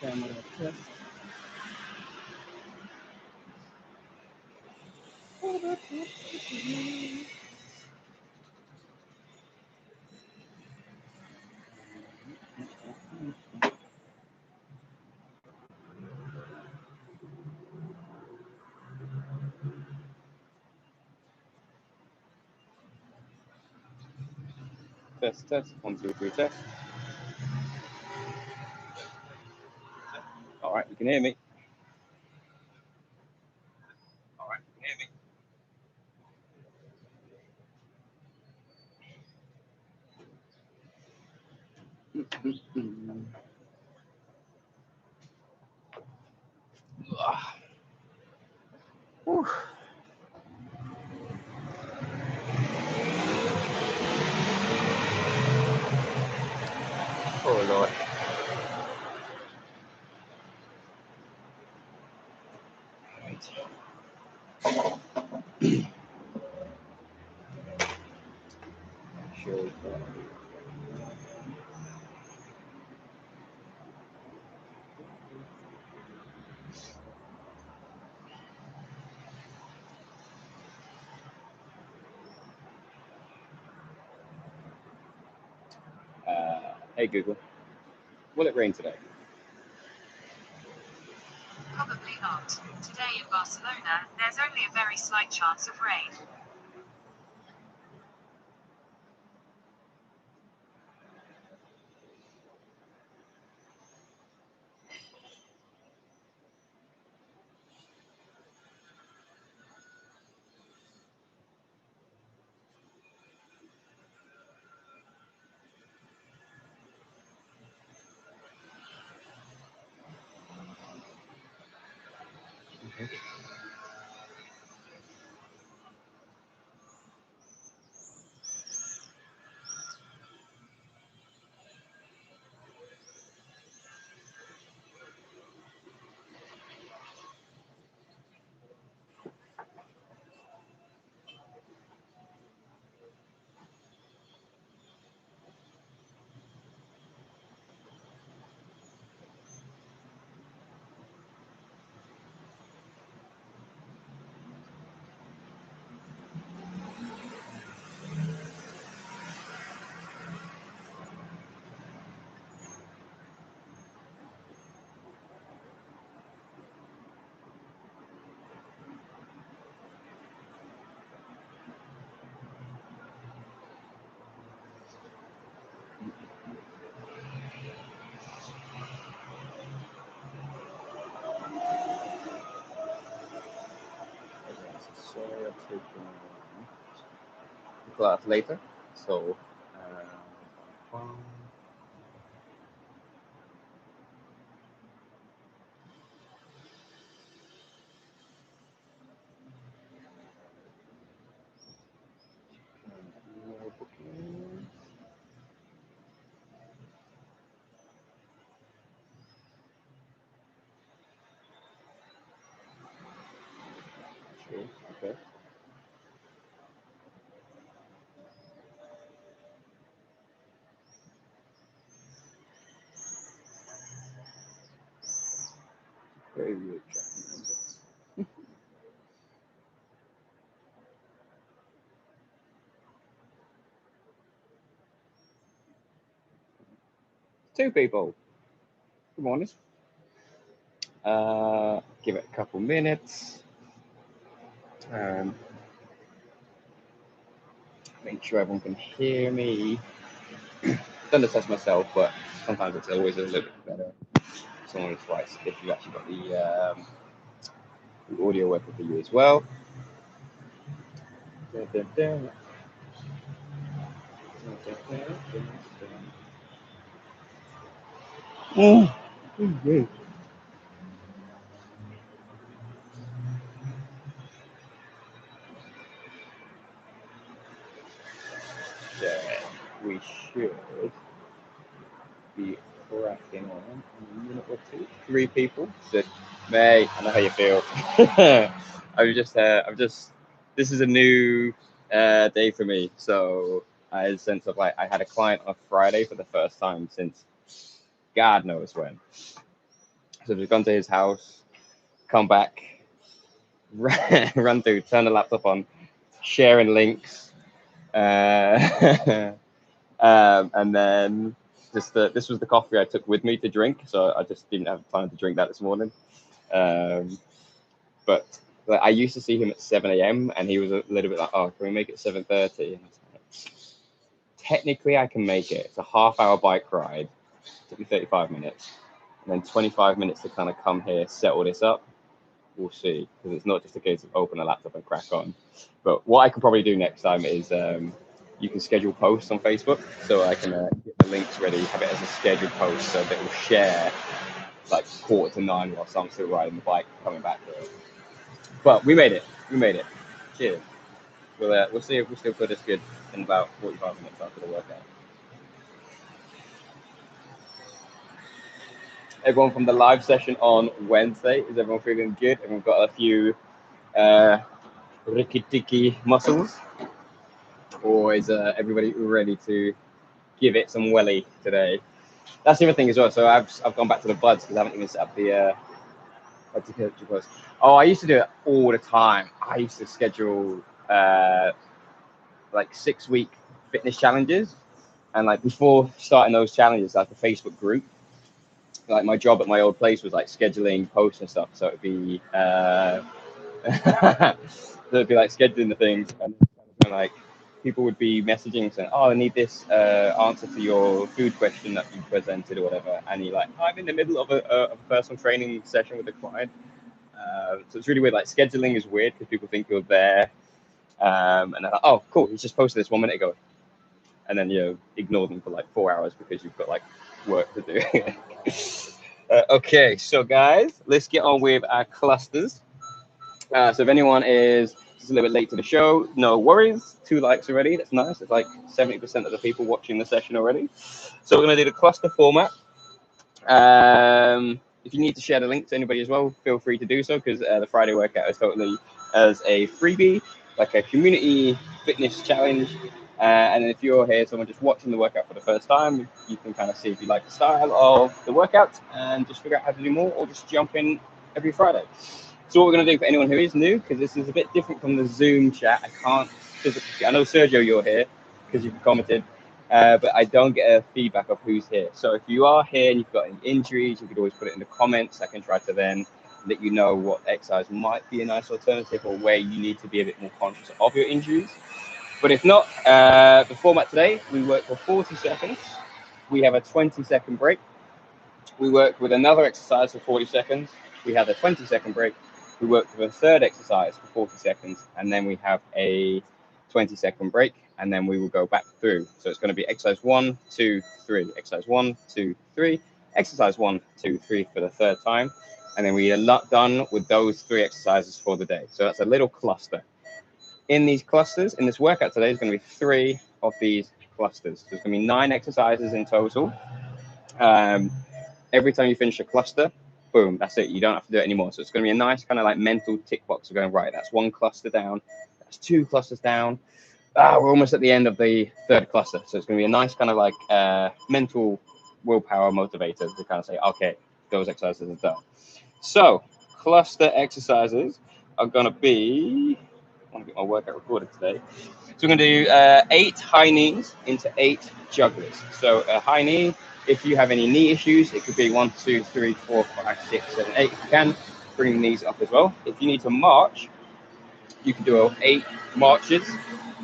camera test. Test, 1, 2, 3, test. All right, you can hear me. All right, you can hear me. Whew. Oh Lord. Sure. Hey Google, will it rain today? Probably not. Today in Barcelona, there's only a very slight chance of rain. Class later, so sure, okay. Very weird. Two people. Good morning. Give it a couple minutes. Make sure everyone can hear me. Done the test myself, but sometimes it's always a little bit better. Someone twice if you actually got the audio working for you as well. We should be cracking on in a minute or two. 3 people. So, May, I know how you feel. This is a new day for me. So I had a sense of like, I had a client on a Friday for the first time since God knows when. So we've gone to his house, come back, run through, turn the laptop on, sharing links, and then this was the coffee I took with me to drink, so I just didn't have time to drink that this morning. But like, I used to see him at 7 a.m. and he was a little bit like, oh, can we make it 7:30? And I was like, technically, I can make it. It's a half-hour bike ride. It took me 35 minutes, and then 25 minutes to kind of come here, settle this up. We'll see, because it's not just a case of open a laptop and crack on. But what I could probably do next time is you can schedule posts on Facebook, so I can get the links ready, have it as a scheduled post, so that it will share like 8:45 whilst I'm still riding the bike coming back to it. But we made it. We made it. Cheers. We'll see if we still put this good in about 45 minutes after the workout. Everyone from the live session on Wednesday, is everyone feeling good? Everyone got a few rikki-tikki muscles? Or is everybody ready to give it some welly today? That's the other thing as well. So I've gone back to the buds because I haven't even set up the oh, I used to do it all the time. I used to schedule like 6-week fitness challenges, and like before starting those challenges, like the Facebook group, like my job at my old place was like scheduling posts and stuff. So it'd be so it'd be like scheduling the things, and like people would be messaging saying, oh, I need this answer to your food question that you presented or whatever, and you're like, I'm in the middle of a personal training session with a client. So it's really weird. Like scheduling is weird because people think you're there, and they're like, "Oh, cool, you just posted this 1 minute ago," and then you ignore them for like 4 hours because you've got like work to do. Okay, so guys, let's get on with our clusters. So if anyone is just a little bit late to the show, no worries. 2 likes already. That's nice. It's like 70% of the people watching the session already. So we're gonna do the cluster format. If you need to share the link to anybody as well, feel free to do so, because the Friday workout is totally as a freebie, like a community fitness challenge. And if you're here, someone just watching the workout for the first time, you can kind of see if you like the style of the workout and just figure out how to do more, or just jump in every Friday. So what we're going to do for anyone who is new, because this is a bit different from the Zoom chat, I can't physically, I know Sergio, you're here because you've commented. But I don't get a feedback of who's here. So if you are here and you've got any injuries, you could always put it in the comments. I can try to then let you know what exercise might be a nice alternative, or where you need to be a bit more conscious of your injuries. But if not, the format today, we work for 40 seconds. We have a 20-second break. We work with another exercise for 40 seconds. We have a 20-second break. We work with a third exercise for 40 seconds. And then we have a 20-second break, and then we will go back through. So it's going to be exercise 1, 2, 3, exercise 1, 2, 3, exercise 1, 2, 3 for the third time. And then we are not done with those 3 exercises for the day. So that's a little cluster. In these clusters, in this workout today, there's going to be 3 of these clusters. There's going to be 9 exercises in total. Every time you finish a cluster, boom, that's it. You don't have to do it anymore. So it's going to be a nice kind of like mental tick box of going, right, that's 1 cluster down. That's 2 clusters down. We're almost at the end of the 3rd cluster. So it's going to be a nice kind of like mental willpower motivator to kind of say, okay, those exercises are done. So cluster exercises are going to be, I want to get my workout recorded today. So we're going to do 8 high knees into 8 jugglers. So a high knee, if you have any knee issues, it could be 1, 2, 3, 4, 5, 6, 7, 8. If you can, bring the knees up as well. If you need to march, you can do 8 marches.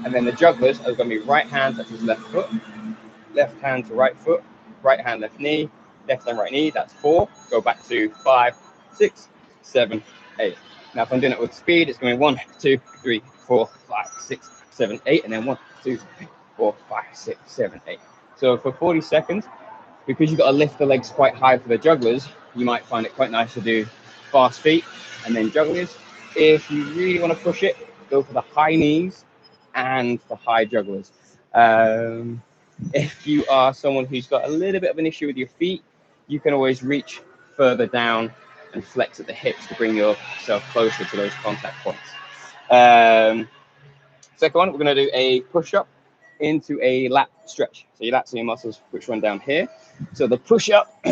And then the jugglers are going to be right hand touches left foot, left hand to right foot, right hand, left knee, left hand, right knee. That's 4. Go back to 5, 6, 7, 8. Now, if I'm doing it with speed, it's going to be 1, 2, 3, 4, 5, 6, 7, 8. And then 1, 2, 3, 4, 5, 6, 7, 8. So for 40 seconds, because you've got to lift the legs quite high for the jugglers, you might find it quite nice to do fast feet and then jugglers. If you really want to push it, go for the high knees and the high jugglers. If you are someone who's got a little bit of an issue with your feet, you can always reach further down and flex at the hips to bring yourself closer to those contact points. Second one, we're going to do a push-up into a lat stretch. So your lats and your muscles, which run down here. So the push-up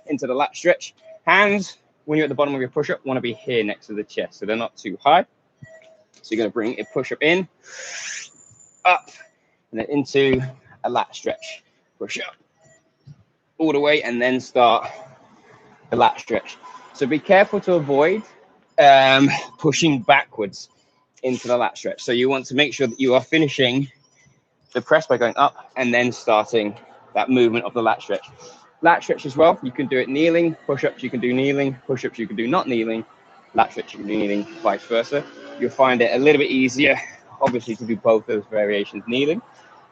into the lat stretch, Hands, when you're at the bottom of your push-up, want to be here next to the chest, so they're not too high. So you're going to bring a push-up in, up, and then into a lat stretch. Push up all the way, and then start the lat stretch. So be careful to avoid pushing backwards into the lat stretch. So you want to make sure that you are finishing the press by going up and then starting that movement of the lat stretch. Lat stretch as well, you can do it kneeling, push-ups you can do kneeling, push-ups you can do not kneeling, lat stretch you can do kneeling, vice versa. You'll find it a little bit easier, obviously, to do both those variations kneeling.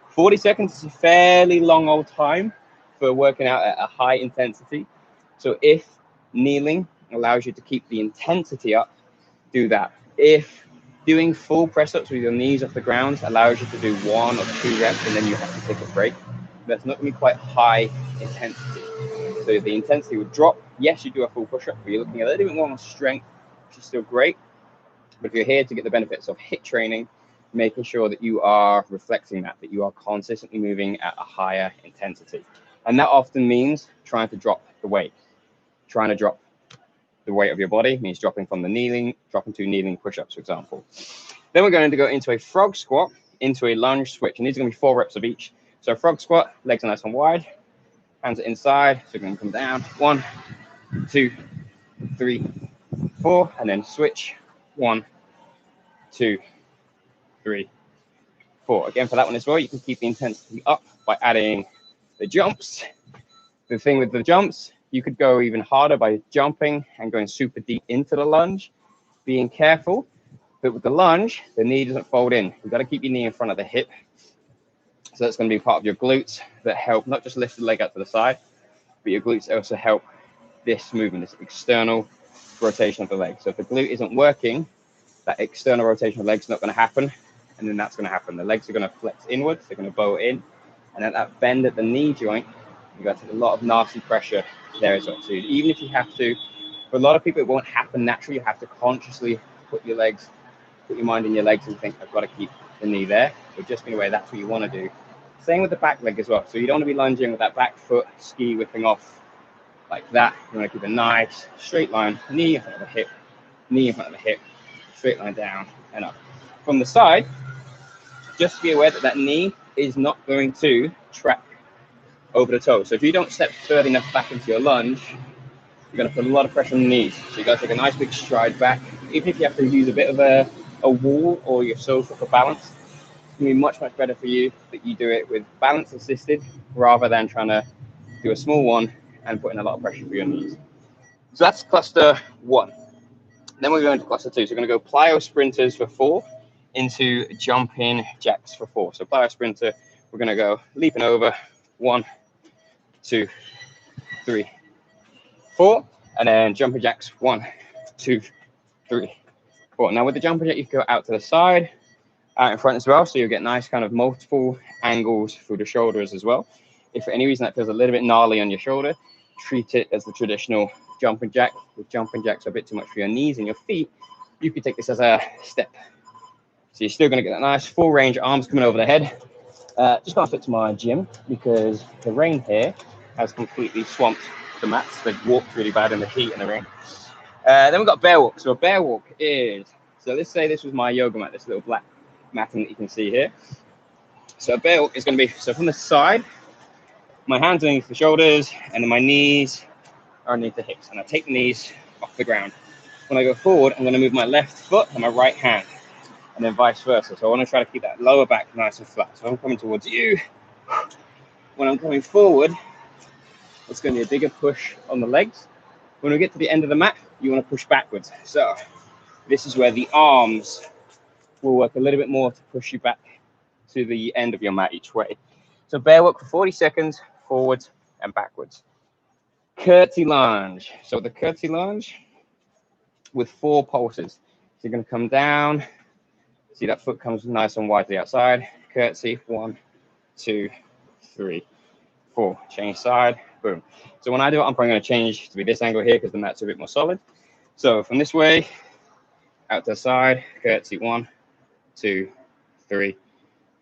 40 seconds is a fairly long old time for working out at a high intensity. So if kneeling allows you to keep the intensity up, do that. If doing full press-ups with your knees off the ground allows you to do 1 or 2 reps and then you have to take a break, that's not going to be quite high intensity. So the intensity would drop. Yes, you do a full push-up, but you're looking at a little bit more on strength, which is still great. But if you're here to get the benefits of HiiT training, making sure that you are reflecting that you are consistently moving at a higher intensity. And that often means trying to drop the weight. Trying to drop the weight of your body means dropping from the kneeling, dropping to kneeling push-ups, for example. Then we're going to go into a frog squat, into a lunge switch, and these are going to be 4 reps of each. So frog squat, legs are nice and wide, hands are inside, so you're going to come down, 1, 2, 3, 4, and then switch, 1, 2, 3, 4. Again, for that one as well, you can keep the intensity up by adding the jumps. The thing with the jumps, you could go even harder by jumping and going super deep into the lunge, being careful. But with the lunge, the knee doesn't fold in. You've got to keep your knee in front of the hip. So that's going to be part of your glutes that help not just lift the leg out to the side, but your glutes also help this movement, this external rotation of the leg. So if the glute isn't working, that external rotation of the leg's not going to happen, and then that's going to happen. The legs are going to flex inwards, they're going to bow in, and at that bend at the knee joint, you've got a lot of nasty pressure there as well. So even if you have to, for a lot of people, it won't happen naturally. You have to consciously put your mind in your legs and think, I've got to keep the knee there. But just in a way, that's what you want to do. Same with the back leg as well. So you don't want to be lunging with that back foot ski whipping off like that. You want to keep a nice straight line, knee in front of the hip, knee in front of the hip, straight line down and up. From the side, just be aware that that knee is not going to track over the toe. So if you don't step further enough back into your lunge, you're going to put a lot of pressure on the knees. So you got to take a nice big stride back. Even if you have to use a bit of a wall or your sofa for balance, it's going to be much, much better for you that you do it with balance assisted rather than trying to do a small one and put in a lot of pressure for your knees. So that's cluster 1. Then we're going to cluster 2. So we're going to go plyo sprinters for 4 into jumping jacks for 4. So plyo sprinter, we're going to go leaping over 1, 2, 3, 4, and then jumping jacks 1, 2, 3, 4. Now with the jumping jack, you can go out to the side, out in front as well, so you'll get nice kind of multiple angles through the shoulders as well. If for any reason that feels a little bit gnarly on your shoulder, treat it as the traditional jumping jack. If jumping jacks are a bit too much for your knees and your feet, you could take this as a step. So you're still going to get that nice full range, arms coming over the head. Just can't fit to my gym because the rain here has completely swamped the mats. They've walked really bad in the heat and the rain. Then we've got bear walk. So a bear walk is, so let's say this was my yoga mat, this little black matting that you can see here. So a bear walk is going to be, so from the side, my hands underneath the shoulders and then my knees are underneath the hips. And I take the knees off the ground. When I go forward, I'm going to move my left foot and my right hand, and then vice versa. So I want to try to keep that lower back nice and flat. So I'm coming towards you. When I'm coming forward, it's going to be a bigger push on the legs. When we get to the end of the mat, you want to push backwards. So this is where the arms will work a little bit more to push you back to the end of your mat each way. So bear walk for 40 seconds, forwards and backwards. Curtsy lunge. So the curtsy lunge with 4 pulses. So you're going to come down. See that foot comes nice and wide to the outside. Curtsy, 1, 2, 3, 4. Change side, boom. So when I do it, I'm probably going to change to be this angle here because the mat's a bit more solid. So from this way, out to the side, curtsy, 1, 2, 3,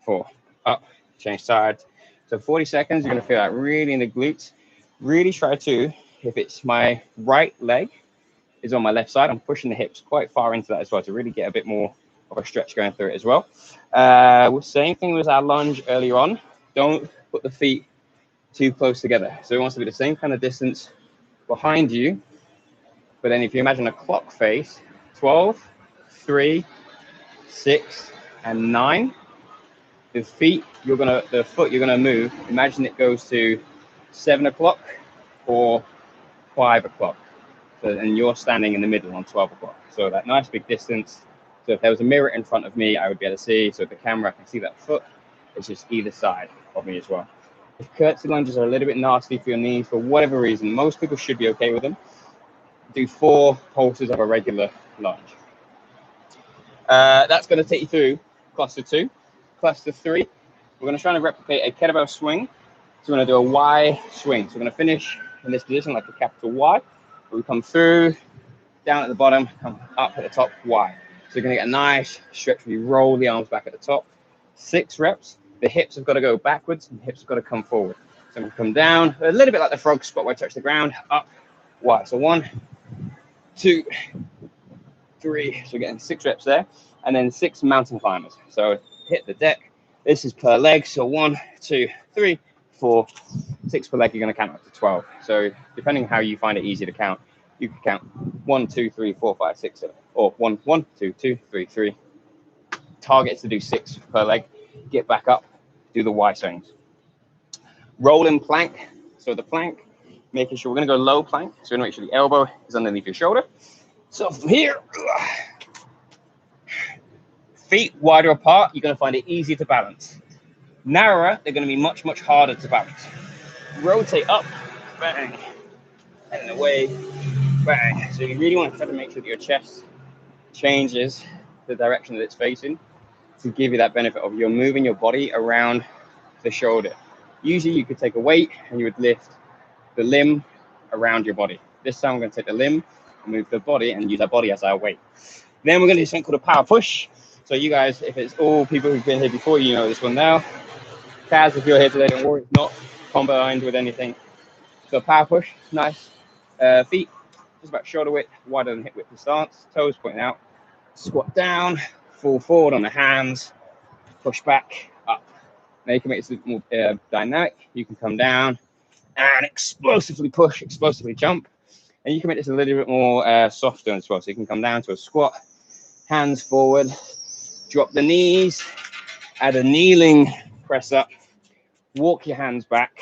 4. Up, change sides. So 40 seconds, you're going to feel that really in the glutes. Really try to if it's my right leg is on my left side, I'm pushing the hips quite far into that as well to really get a bit more of a stretch going through it as well. Same thing with our lunge earlier on. Don't put the feet too close together. So it wants to be the same kind of distance behind you. But then if you imagine a clock face, 12, 3, 6, and 9. The foot you're gonna move, imagine it goes to 7 o'clock or 5 o'clock. So, and you're standing in the middle on 12 o'clock. So that nice big distance. So if there was a mirror in front of me, I would be able to see. So if the camera, I can see that foot. It's just either side of me as well. If curtsy lunges are a little bit nasty for your knees, for whatever reason, most people should be okay with them. Do 4 pulses of a regular lunge. That's going to take you through cluster 2. Cluster 3, we're going to try to replicate a kettlebell swing. So we're going to do a Y swing. So we're going to finish in this position like a capital Y. We come through, down at the bottom, come up at the top, Y. So you're going to get a nice stretch where you roll the arms back at the top. 6 reps. The hips have got to go backwards and the hips have got to come forward. So we come down, a little bit like the frog spot where I touch the ground, up, Y. So 1, 2, 3. So we're getting 6 reps there. And then 6 mountain climbers. So hit the deck. This is per leg. So 1, 2, 3, 4, 6 per leg. You're going to count up to 12. So depending on how you find it easy to count, you can count 1, 2, 3, 4, 5, 6, 7, or 1, 1, 2, 2, 3, 3. Targets to do 6 per leg. Get back up, do the Y swings. Rolling plank. So the plank, making sure we're going to go low plank. So we're going to make sure the elbow is underneath your shoulder. So from here, feet wider apart, you're going to find it easier to balance. Narrower, they're going to be much, much harder to balance. Rotate up, bang, and away, bang. So you really want to try to make sure that your chest changes the direction that it's facing to give you that benefit of you're moving your body around the shoulder. Usually you could take a weight and you would lift the limb around your body. This time we're going to take the limb and move the body and use our body as our weight. Then we're going to do something called a power push. So you guys, if it's all people who've been here before, you know this one now. Kaz, if you're here today, don't worry, it's not combined with anything. So power push, nice. Feet, just about shoulder width, wider than hip width to stance. Toes pointing out. Squat down, fall forward on the hands, push back, up. Now you can make this more dynamic. You can come down and explosively push, explosively jump. And you can make this a little bit more softer as well. So you can come down to a squat, hands forward, drop the knees, add a kneeling press up, walk your hands back,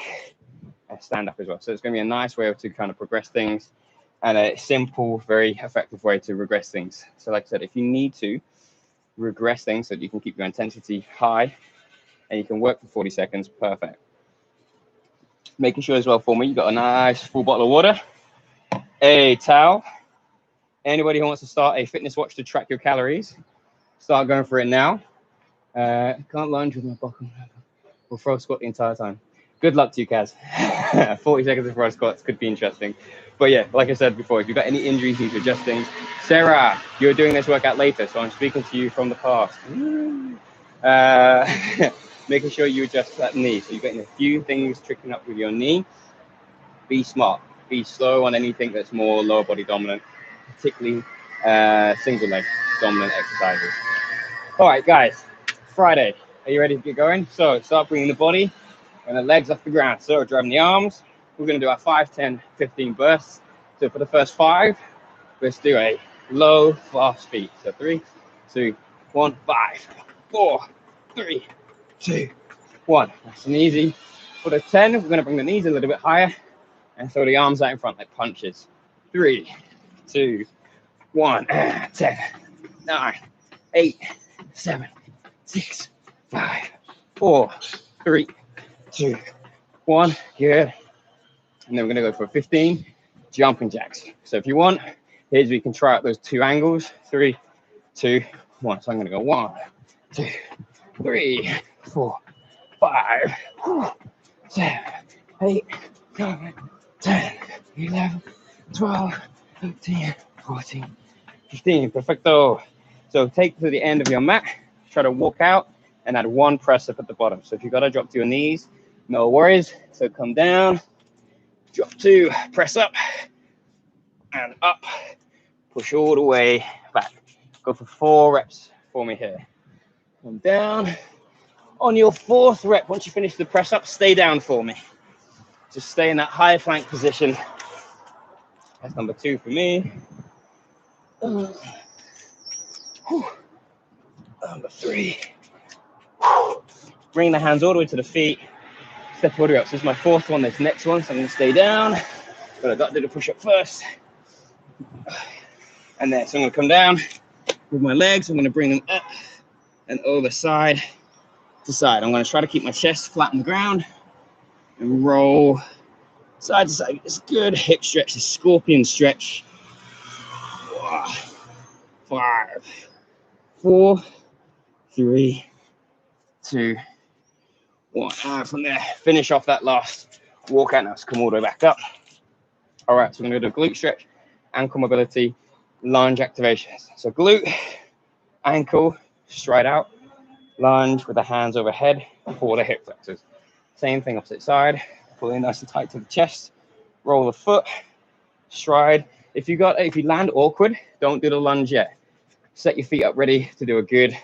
and stand up as well. So it's going to be a nice way to kind of progress things and a simple, very effective way to regress things. So like I said, if you need to regress things so that you can keep your intensity high and you can work for 40 seconds, perfect. Making sure as well for me, you got a nice full bottle of water, a towel. Anybody who wants to start a fitness watch to track your calories, start going for it now. Can't lunge with my buckle. We'll throw squat the entire time. Good luck to you, Kaz. 40 seconds of throw squats could be interesting. But yeah, like I said before, if you've got any injuries, need to adjust things. Sarah, you're doing this workout later, so I'm speaking to you from the past. Making sure you adjust that knee. So you're getting a few things tricking up with your knee. Be smart. Be slow on anything that's more lower body dominant, particularly single leg dominant exercises. All right, guys, Friday. Are you ready to get going? So start bringing the body and the legs off the ground. So driving the arms. We're going to do our 5, 10, 15 bursts. So for the first 5, let's do a low, fast speed. So 3, 2, 1, 5, 4, 3, 2, 1. Nice and easy. For the 10, we're going to bring the knees a little bit higher and throw the arms out in front like punches. 3, 2, 1, 10, 9, 8, 7, 6, 5, 4, 3, 2, 1. Good. And then we're going to go for 15 jumping jacks. So if you want, here's where you can try out those 2 angles. 3, 2, 1. So I'm going to go 1, 2, 3, 4, 5, 7, 8, 9, 10, 11, 12, 13, 14, 15. Perfecto. So take to the end of your mat, try to walk out and add 1 press up at the bottom. So if you've got to drop to your knees, no worries. So come down, Drop 2, press up and up, push all the way back. Go for 4 reps for me here. Come down. On your 4th rep, once you finish the press up, stay down for me. Just stay in that high plank position. That's number 2 for me. Number 3. Bring the hands all the way to the feet. Step all the way up. So this is my 4th one, this next one. So I'm going to stay down. But I've got to do the push up first. And then, so I'm going to come down with my legs. I'm going to bring them up and over side to side. I'm going to try to keep my chest flat on the ground and roll side to side. It's good hip stretch, a scorpion stretch. 5, 4, 3, 2, 1. And from there, finish off that last walk out. Now let's come all the way back up. All right, so we're going to do a glute stretch, ankle mobility, lunge activations. So glute, ankle, stride out, lunge with the hands overhead for the hip flexors. Same thing, opposite side. Pull in nice and tight to the chest. Roll the foot, stride. If you land awkward, don't do the lunge yet. Set your feet up ready to do a good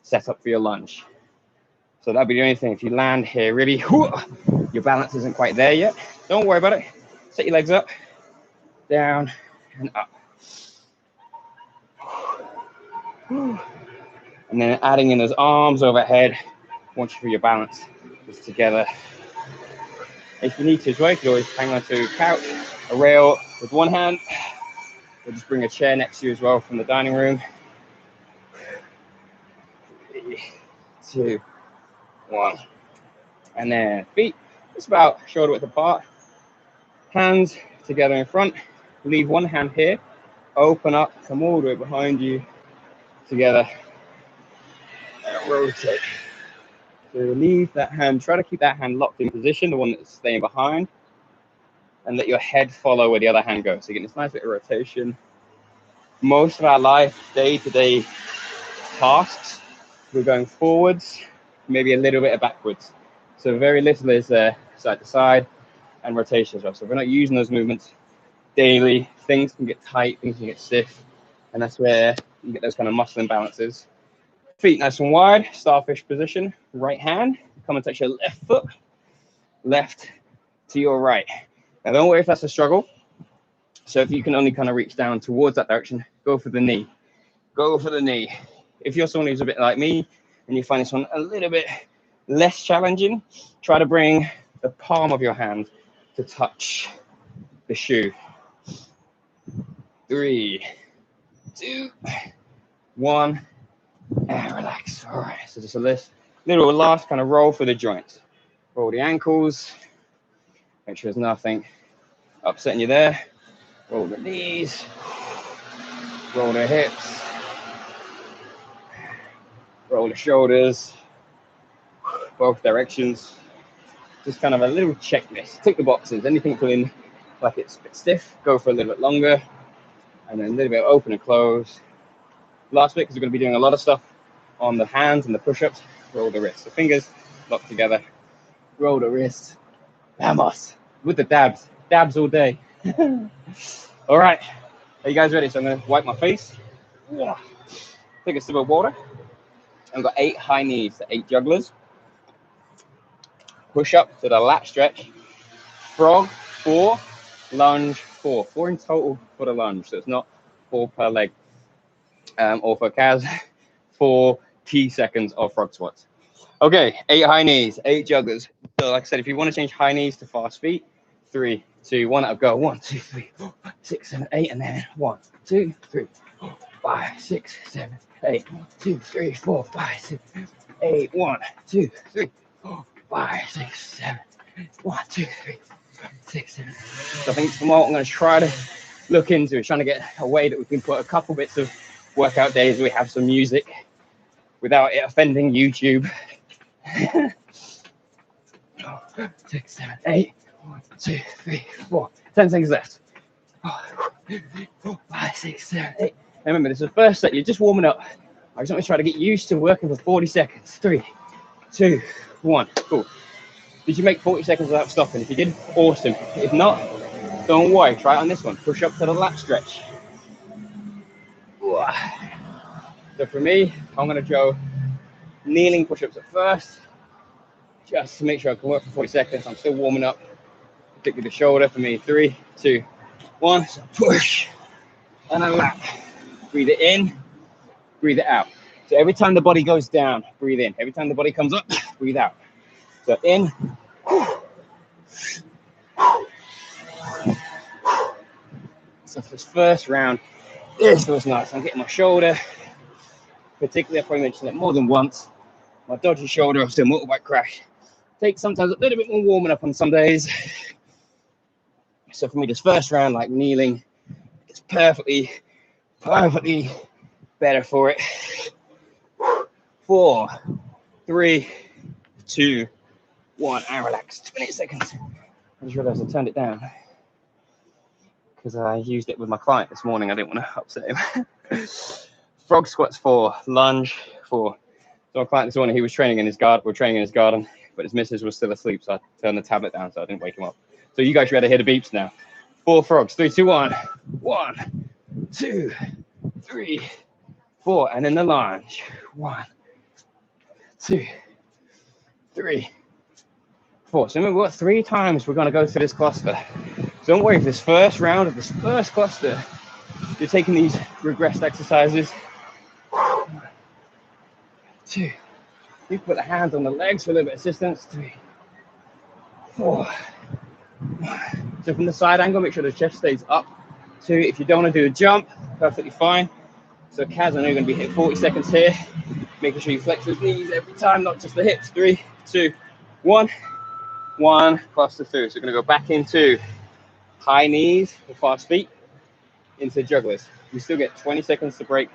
setup for your lunge. So that'd be the only thing. If you land here really, your balance isn't quite there yet, don't worry about it. Set your legs up, down and up. And then adding in those arms overhead once you feel your balance is together. If you need to as well, you can always hang on to a couch, a rail with one hand, or just bring a chair next to you as well from the dining room. 3, 2, 1. And then feet just about shoulder width apart. Hands together in front. Leave one hand here. Open up, come all the way behind you. Together. And rotate. So leave that hand. Try to keep that hand locked in position, the one that's staying behind. And let your head follow where the other hand goes. So you get this nice bit of rotation. Most of our life, day-to-day tasks, we're going forwards, maybe a little bit of backwards. So very little is side to side and rotation as well. So if we're not using those movements daily, things can get tight, things can get stiff, and that's where you get those kind of muscle imbalances. Feet nice and wide, starfish position, right hand, come and touch your left foot, left to your right. Now don't worry if that's a struggle. So if you can only kind of reach down towards that direction, go for the knee. Go for the knee. If you're someone who's a bit like me and you find this one a little bit less challenging, try to bring the palm of your hand to touch the shoe. 3, 2, 1, and relax. All right, so just a little last kind of roll for the joints. Roll the ankles, make sure there's nothing upsetting you there. Roll the knees, roll the hips, roll the shoulders, both directions. Just kind of a little checklist. Tick the boxes. Anything feeling like it's a bit stiff, go for a little bit longer. And then a little bit of open and close. Last bit, because we're going to be doing a lot of stuff on the hands and the push-ups. Roll the wrists. The fingers locked together. Roll the wrists. Vamos. With the dabs. Dabs all day. All right. Are you guys ready? So I'm going to wipe my face. Take a sip of water. I've got 8 high knees, so 8 jugglers. Push up to the lat stretch. Frog, 4. Lunge, 4. 4 in total for the lunge. So it's not 4 per leg. Or for calves, 4 key seconds of frog squats. Okay, 8 high knees, 8 jugglers. So like I said, if you want to change high knees to fast feet, 3, 2, 1, I'll go 1, 2, 3, 4, 5, 6, 7, 8, and then 1, 2, 3, 4, 5, 6, 7, 8, 1, 2, 3, 4, 5, 6, 8, 1, 2, 3, 4, 5, 6, 7, 1, 2, 3, 4, 6, 7. So I think tomorrow I'm going to try to look into trying to get a way that we can put a couple bits of workout days where we have some music without it offending YouTube. 6, 7, 8, 1, 2, 3, 4. 10 seconds left. 4, 5, 6, 7, 8. Remember, this is the first set. You're just warming up. I just want to try to get used to working for 40 seconds. 3, 2, 1. Cool. Did you make 40 seconds without stopping? If you did, awesome. If not, don't worry. Try it on this one. Push up to the lat stretch. So for me, I'm going to go kneeling push-ups at first, just to make sure I can work for 40 seconds. I'm still warming up. Particularly the shoulder for me. 3, 2, 1. So push and a lat. Breathe it in, breathe it out. So every time the body goes down, breathe in. Every time the body comes up, breathe out. So in. So for this first round, this was nice. I'm getting my shoulder, particularly if I mentioned it more than once. My dodgy shoulder after a motorbike crash. Takes sometimes a little bit more warming up on some days. So for me, this first round, like kneeling, it's perfectly better for it. 4, 3, 2, 1, and relax. 20 seconds. I just realized I turned it down because I used it with my client this morning. I didn't want to upset him. Frog squats 4, lunge 4. So my client this morning, he was training in his garden. We're training in his garden, but his missus was still asleep, so I turned the tablet down so I didn't wake him up. So you guys should be able to hear the beeps now. 4 frogs. 3, 2, 1. 1, 2, 3, 4, and then the lunge. 1, 2, 3, 4. So remember, we've got 3 times we're going to go through this cluster. So don't worry if this first round of this first cluster, you're taking these regressed exercises. 1, 2. You can put the hands on the legs for a little bit of assistance. 3, 4. So from the side angle, make sure the chest stays up. 2, if you don't want to do a jump, perfectly fine. So Kaz, I know you're going to be hit 40 seconds here. Making sure you flex those knees every time, not just the hips. 3, 2, 1. 1, cluster 2. So we're going to go back into high knees with fast feet into jugglers. We still get 20 seconds to break.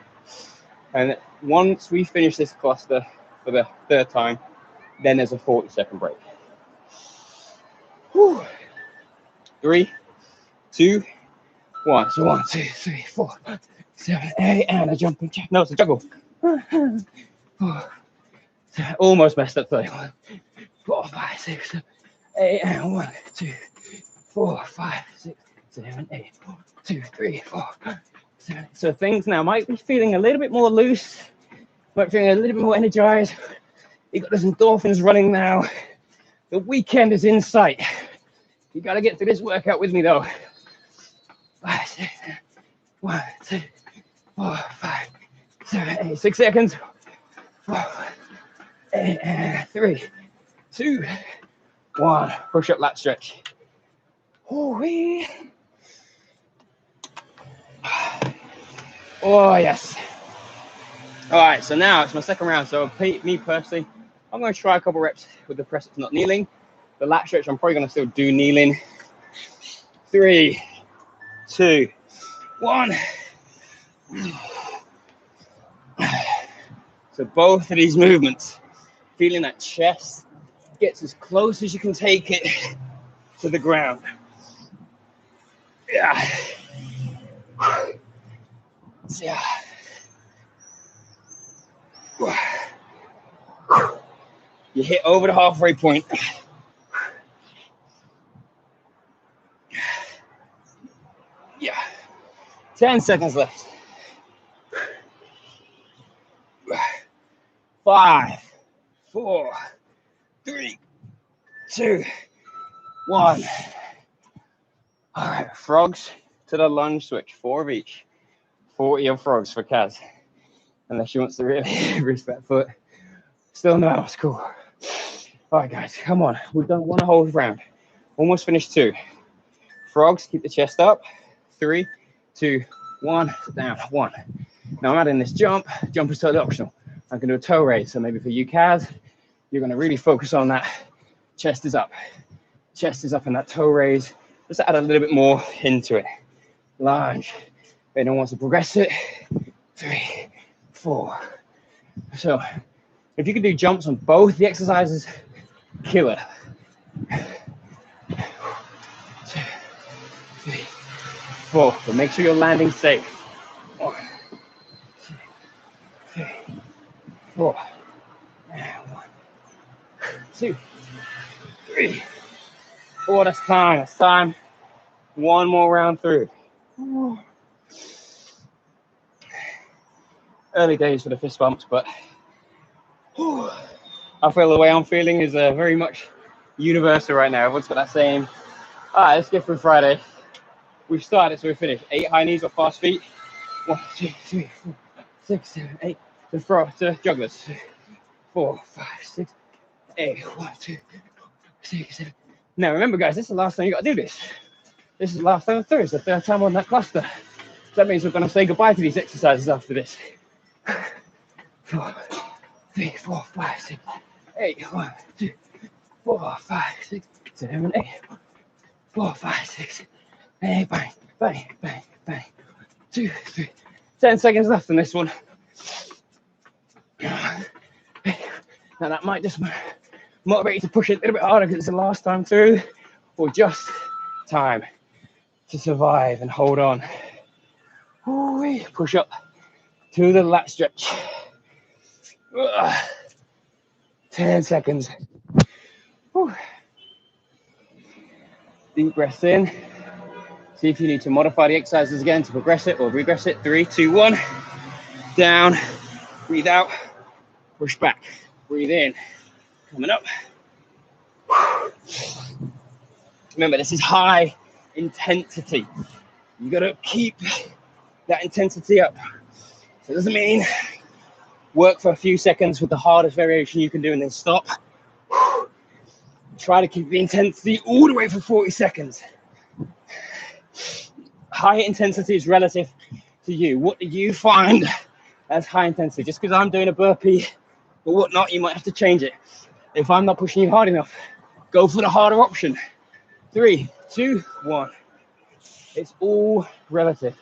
And once we finish this cluster for the 3rd time, then there's a 40-second break. Whew. 3, 2, 1. So 1, 2, 3, 4, 5, 6, 7, 8, and a jumping jack. No, it's a juggle. Almost messed up. 31, 4, 5, 6, 7, 8, and 1, 2, 4, 5, 6, 7, 8, 4, 2, 3, 4, 5, 7. So things now might be feeling a little bit more loose, might be feeling a little bit more energized. You got those endorphins running now. The weekend is in sight. You got to get through this workout with me though. 5, 6, 7, 1, 2, 4, 5, 7, 8, 6 seconds. 4, 8, and 3, 2, 1. Push up lat stretch. Oh, yes. All right, so now it's my second round. So me personally, I'm going to try a couple reps with the press ups not kneeling. The lat stretch, I'm probably going to still do kneeling. 3, 2, 1. So both of these movements, feeling that chest gets as close as you can take it to the ground. Yeah. Yeah. You hit over the halfway point. Yeah. 10 seconds left. 5, 4, 3, 2, 1. All right, frogs to the lunge switch. 4 of each. 40 of frogs for Kaz. Unless she wants to really risk that foot. Still no, it's cool. All right, guys, come on. We've done 1 whole round. Almost finished 2. Frogs, keep the chest up. 3, 2, 1, down. 1. Now I'm adding this jump. Jump is totally optional. I can do a toe raise. So maybe for you, Kaz, you're going to really focus on that. Chest is up. Chest is up in that toe raise. Just add a little bit more into it. Lunge. If anyone wants to progress it. 3, 4. So if you can do jumps on both the exercises, killer. 2, 3, 4. But make sure you're landing safe. 1, 2, 3, 4. And 1, 2, 3, 3, 4. That's time. That's time. One more round through. Early days for the fist bumps, but I feel the way I'm feeling is very much universal right now. Everyone's got that same, all right, let's get through Friday. We've started, so we're finished. 8 high knees or fast feet. 1, 2, 3, 4, 6, 7, 8. To jugglers. 4, 5, 6, 8. 1, 2, 6, 7. Now remember, guys, this is the last time you got to do this. This is the last time through. It's the third time on that cluster. So that means we're going to say goodbye to these exercises after this. 4, 3, 4, 5, 6, 8. 1, 2, 4, 5, 6, 7, 8. 4, 5, 6, 8. Bang, bang, bang, bang. 2, 3. 10 seconds left on this one. Now that might just motivate you to push it a little bit harder because it's the last time through, or just time to survive and hold on. Ooh, push up to the lat stretch. 10 seconds. Whew. Deep breaths in. See if you need to modify the exercises again to progress it or regress it. 3, 2, 1. Down. Breathe out. Push back. Breathe in. Coming up. Remember, this is high intensity. You gotta keep that intensity up. So it doesn't mean work for a few seconds with the hardest variation you can do and then stop. Try to keep the intensity all the way for 40 seconds. High intensity is relative to you. What do you find as high intensity? Just because I'm doing a burpee or whatnot, you might have to change it. If I'm not pushing you hard enough, go for the harder option. 3, 2, 1. It's all relative.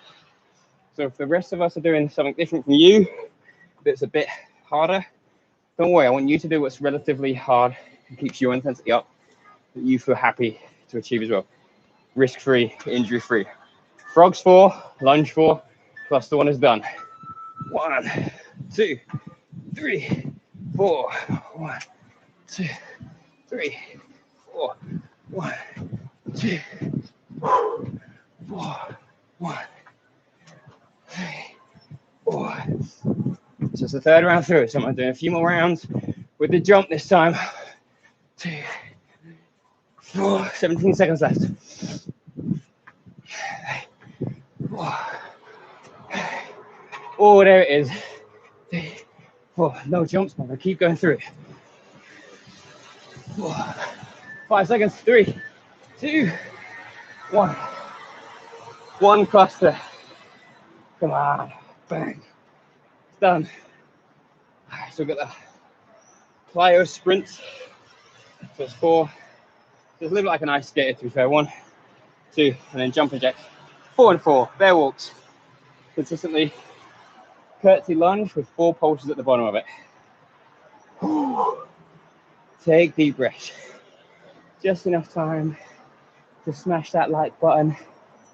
So if the rest of us are doing something different from you, that's a bit harder, don't worry, I want you to do what's relatively hard and keeps your intensity up, that you feel happy to achieve as well. Risk-free, injury-free. Frogs 4, lunge 4, cluster 1 is done. 1, 2, 3, 4. 1, 2, 3, 4. 1, 2, 4. 1, 3, 4. So it's the third round through. So I'm doing a few more rounds with the jump this time. 2, 4. 17 seconds left. 4. Oh, there it is. 3, 4. No jumps, I'm gonna keep going through it. 4, 5 seconds. 3, 2, 1. One cluster. Come on. Bang. It's done. So we've got the plyo sprints. So it's 4. So it's a little bit like an ice skater, to be fair. 1, 2, and then jumping jacks. 4 and 4. Bear walks. Consistently. Curtsy lunge with 4 pulses at the bottom of it. Take deep breaths. Just enough time to smash that like button.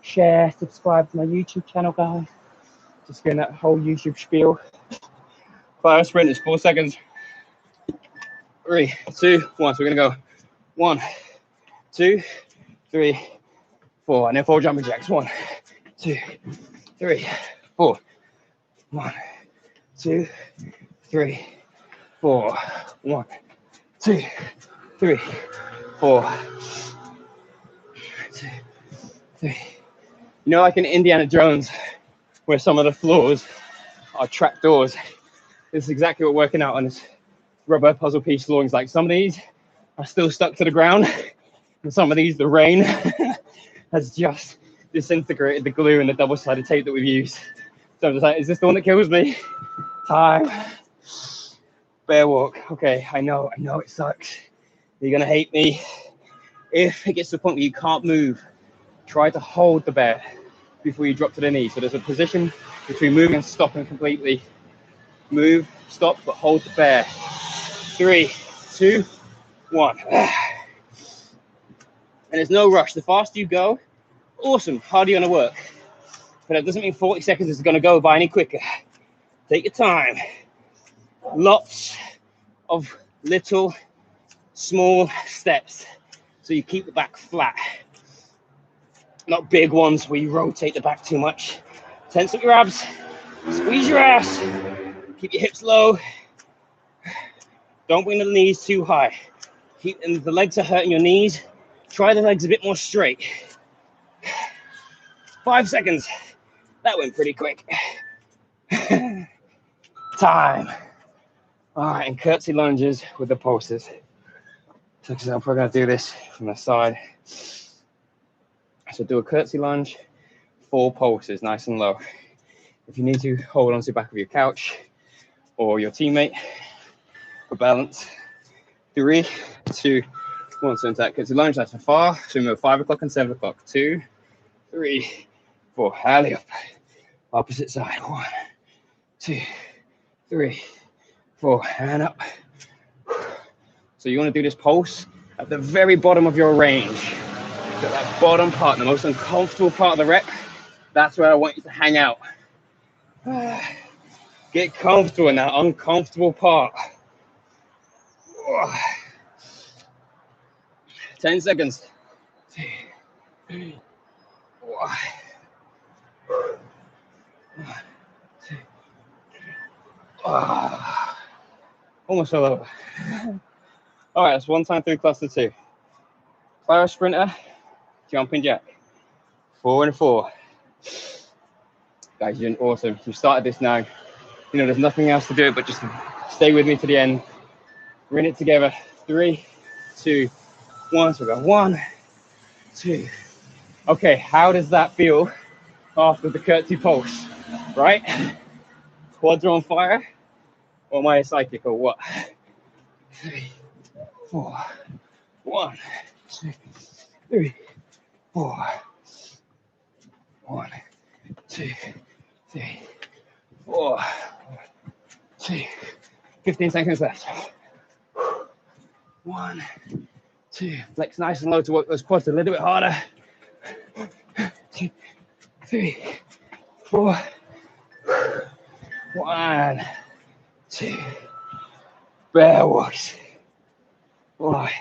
Share, subscribe to my YouTube channel, guys. Just getting that whole YouTube spiel. Plyo sprint is 4 seconds. 3, 2, 1. So we're gonna go 1, 2, 3, 4, and then 4 jumping jacks. 1, 2, 3, 4. 1, 2, 3, 4. 1, 2, 3, 4. 2, 3. You know, like in Indiana Jones, where some of the floors are trap doors. This is exactly what working out on this rubber puzzle piece flooring is like. Some of these are still stuck to the ground, and some of these, the rain has just disintegrated the glue and the double-sided tape that we've used. So I'm just like, is this the one that kills me? Time. Bear walk. Okay, I know it sucks. You're gonna hate me. If it gets to the point where you can't move, try to hold the bear before you drop to the knee. So there's a position between moving and stopping completely. Move, stop, but hold the bear. 3, 2, 1. And there's no rush. The faster you go, awesome, harder you're gonna work. But that doesn't mean 40 seconds is gonna go by any quicker. Take your time. Lots of little, small steps. So you keep the back flat. Not big ones where you rotate the back too much. Tense up your abs, squeeze your ass, keep your hips low. Don't bring the knees too high. Keep, and the legs are hurting your knees. Try the legs a bit more straight. 5 seconds. That went pretty quick. Time. All right, and curtsy lunges with the pulses. So I'm probably gonna do this from the side. So do a curtsy lunge, 4 pulses, nice and low. If you need to, hold on to the back of your couch or your teammate for balance. 3, 2, 1. So into that curtsy lunge, nice and far. So we move 5 o'clock and 7 o'clock. 2, 3, 4. Alley up. Opposite side. 1, 2, 3, 4. And up. So you want to do this pulse at the very bottom of your range. So that bottom part, the most uncomfortable part of the rep, that's where I want you to hang out. Get comfortable in that uncomfortable part. 10 seconds. 2, 3, 4. 1, 2, 3. Almost fell over. All right, that's 1 time through cluster 2. Plyo sprinter, jumping jack. 4 and 4. Guys, you're doing awesome. You've started this now. You know, there's nothing else to do but just stay with me to the end. We're in it together. 3, 2, 1. So we go 1, 2. Okay, how does that feel after the curtsy pulse? Right? Quads are on fire? Or am I a psychic or what? 3, 4. 1, 2, 3, 4. 1, 2, 3, 4. 1, 2. 15 seconds left. 1, 2. Flex nice and low to work those quads a little bit harder. 2, 3, 4. 1, 2. Bear walks. Boy.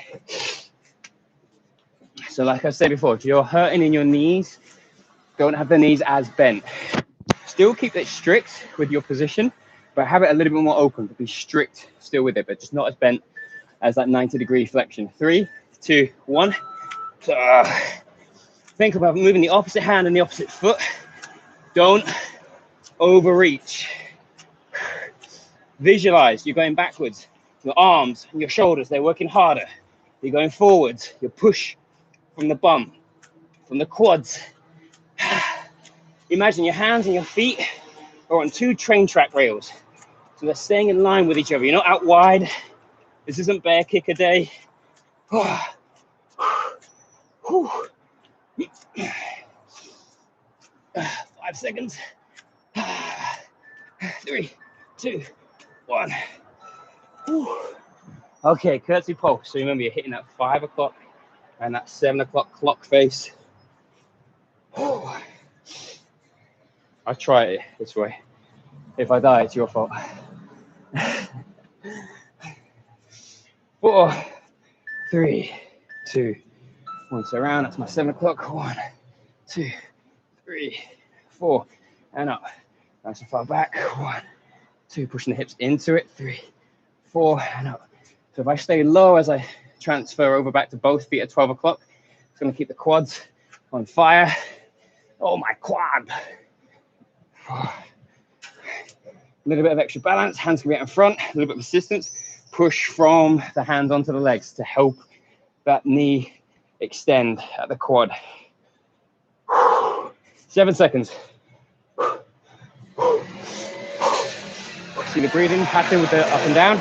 So like I said before, if you're hurting in your knees, don't have the knees as bent. Still keep it strict with your position, but have it a little bit more open, but be strict still with it, but just not as bent as that 90-degree flexion. 3, 2, 1. Think about moving the opposite hand and the opposite foot. Don't overreach. Visualize you're going backwards. Your arms and your shoulders, they're working harder. You're going forwards. You push from the bum, from the quads. Imagine your hands and your feet are on 2 train track rails. So they're staying in line with each other. You're not out wide. This isn't bear kick a day. 5 seconds. 3, 2, 1. Okay, curtsy poke. So remember, you're hitting that 5 o'clock and that 7 o'clock clock face. I'll try it this way. If I die, it's your fault. 4, 3, 2, 1. So around, that's my 7 o'clock. 1, 2, 3, 4. And up. Nice and far back. 1, 2. Pushing the hips into it. 3, 4. And up. So if I stay low as I transfer over back to both feet at 12 o'clock, it's going to keep the quads on fire. Oh, my quad. A little bit of extra balance. Hands can be out in front. A little bit of assistance. Push from the hands onto the legs to help that knee extend at the quad. 7 seconds. See the breathing pattern with the up and down.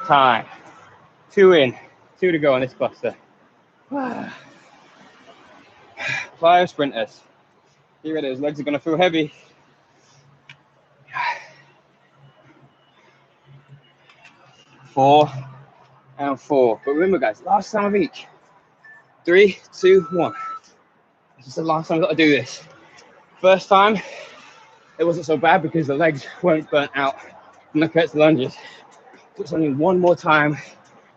Time. 2 in. 2 to go on this cluster. Plyo sprinters. Here it is. Legs are going to feel heavy. 4 and 4. But remember, guys, last time of each. 3, 2, 1. This is the last time I've got to do this. First time, it wasn't so bad because the legs weren't burnt out from the curtsy lunges. It's only one more time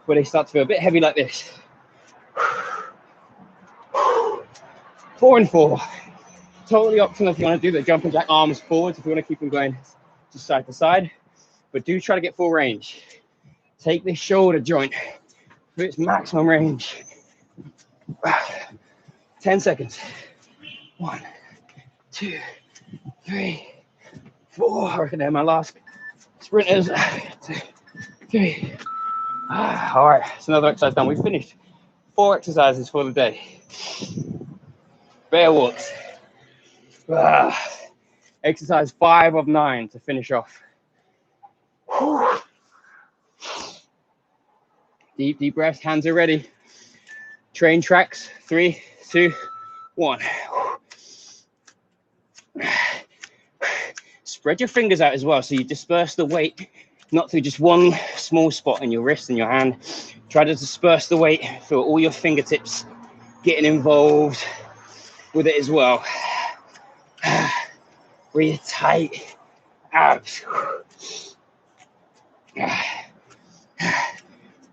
where they start to feel a bit heavy like this. 4 and 4. Totally optional if you want to do the jumping jack arms forwards, if you want to keep them going just side to side. But do try to get full range. Take this shoulder joint to its maximum range. 10 seconds. 1, 2, 3, 4. I reckon they're my last sprinters. 2, 3. All right, it's another exercise done. We finished 4 exercises for the day. Bear walks. Exercise 5 of 9 to finish off. Deep, deep breaths. Hands are ready. Train tracks. 3, 2, 1. Spread your fingers out as well, so you disperse the weight, not through just one small spot in your wrist and your hand. Try to disperse the weight through all your fingertips, getting involved with it as well. Breathe tight. Abs.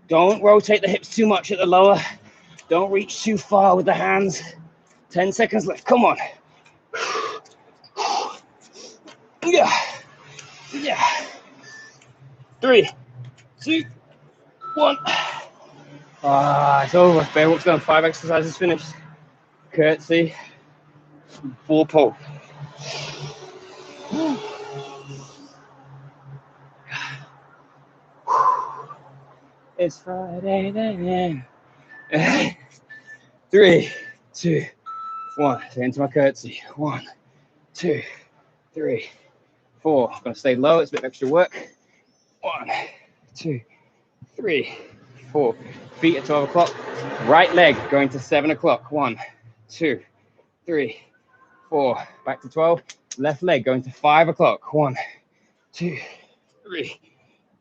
Don't rotate the hips too much at the lower. Don't reach too far with the hands. 10 seconds left. Come on. Yeah. 3, 2, 1. It's over. Bear walks done. 5 exercises finished. Curtsy, 4 poke. It's Friday then. 3, 2, 1. Into my curtsy. 1, 2, 3, 4. I'm gonna stay low. It's a bit of extra work. 1, 2, 3, 4. Feet at 12 o'clock. Right leg going to 7 o'clock. 1, 2, 3, 4. Back to 12. Left leg going to 5 o'clock. 1, 2, 3,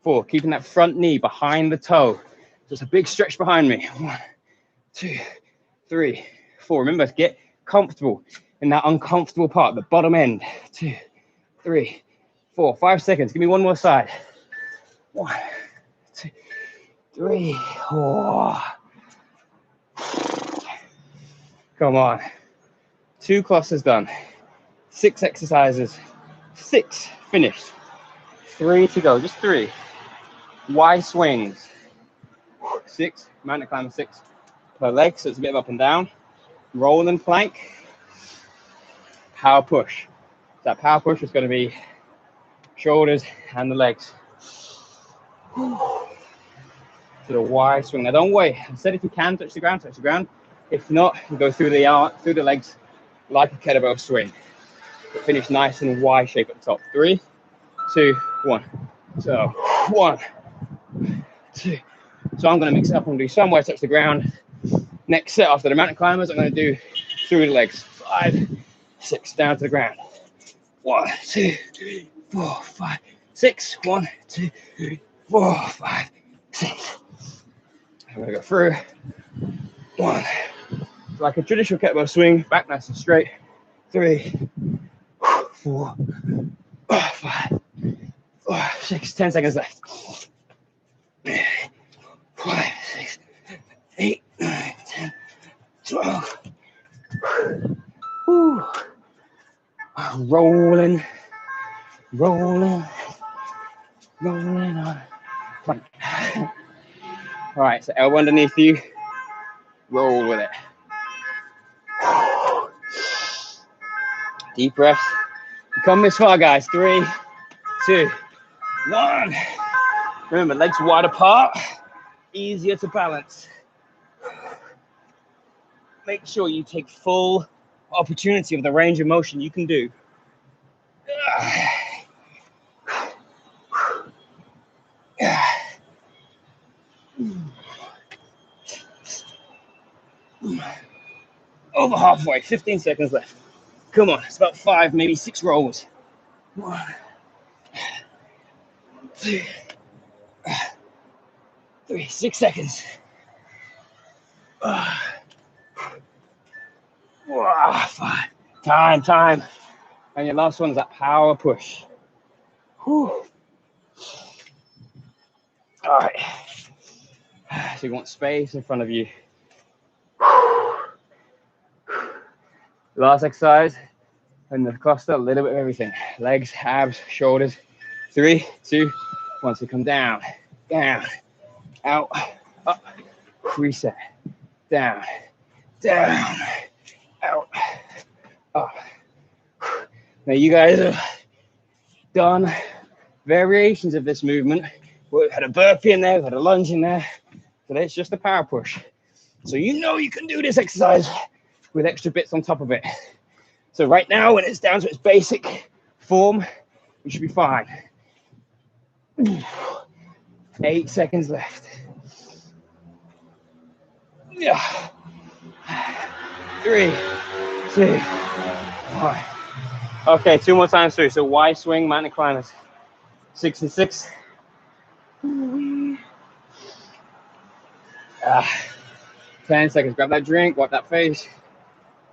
4. Keeping that front knee behind the toe. Just a big stretch behind me. 1, 2, 3, 4. Remember, get comfortable in that uncomfortable part, the bottom end. 2, 3, 4. 5 seconds. Give me one more side. 1, 2, 3, 4. Come on. 2 clusters done. 6 exercises. 6 finished. 3 to go. Just 3. Y swings. 6. Mountain climber 6 per leg, so it's a bit of up and down. Roll and plank. Power push. That power push is going to be shoulders and the legs. To the Y swing. Now don't wait. I said if you can touch the ground, touch the ground. If not, you go through the legs like a kettlebell swing. But finish nice and Y shape at the top. 3, 2, 1. So 1, 2. So I'm going to mix it up and do somewhere touch the ground. Next set after the mountain climbers, I'm going to do through the legs. 5, 6 down to the ground. 1, 2, 3, 4, 5, 6. 1, 2, 3, 4, 5, 6. I'm going to go through. 1. Like a traditional kettlebell swing, back nice and straight. 3, 4, 5, 6. 10 seconds left. 5, 6, 8, 9, 10, 12. Whew. Rolling on. All right, so elbow underneath you. Roll with it. Deep breath. You come this far, guys. 3, 2, 1. Remember, legs wide apart. Easier to balance. Make sure you take full opportunity of the range of motion you can do. Over halfway, 15 seconds left. Come on, it's about 5, maybe 6 rolls. 1, 2, 3, 6 seconds. 5. Time. And your last one is that power push. Whew. All right. So you want space in front of you. Last exercise, and the cluster, a little bit of everything. Legs, abs, shoulders. 3, 2, 1. So come down, down, out, up, reset, down, down, out, up. Now you guys have done variations of this movement. We've had a burpee in there, we've had a lunge in there. Today it's just a power push. So you know you can do this exercise with extra bits on top of it. So right now, when it's down to its basic form, you should be fine. 8 seconds left. Yeah. 3, 2, 1. Okay, 2 more times through. So Y swing, mountain climbers. 6 and 6. 10 seconds. Grab that drink, wipe that face.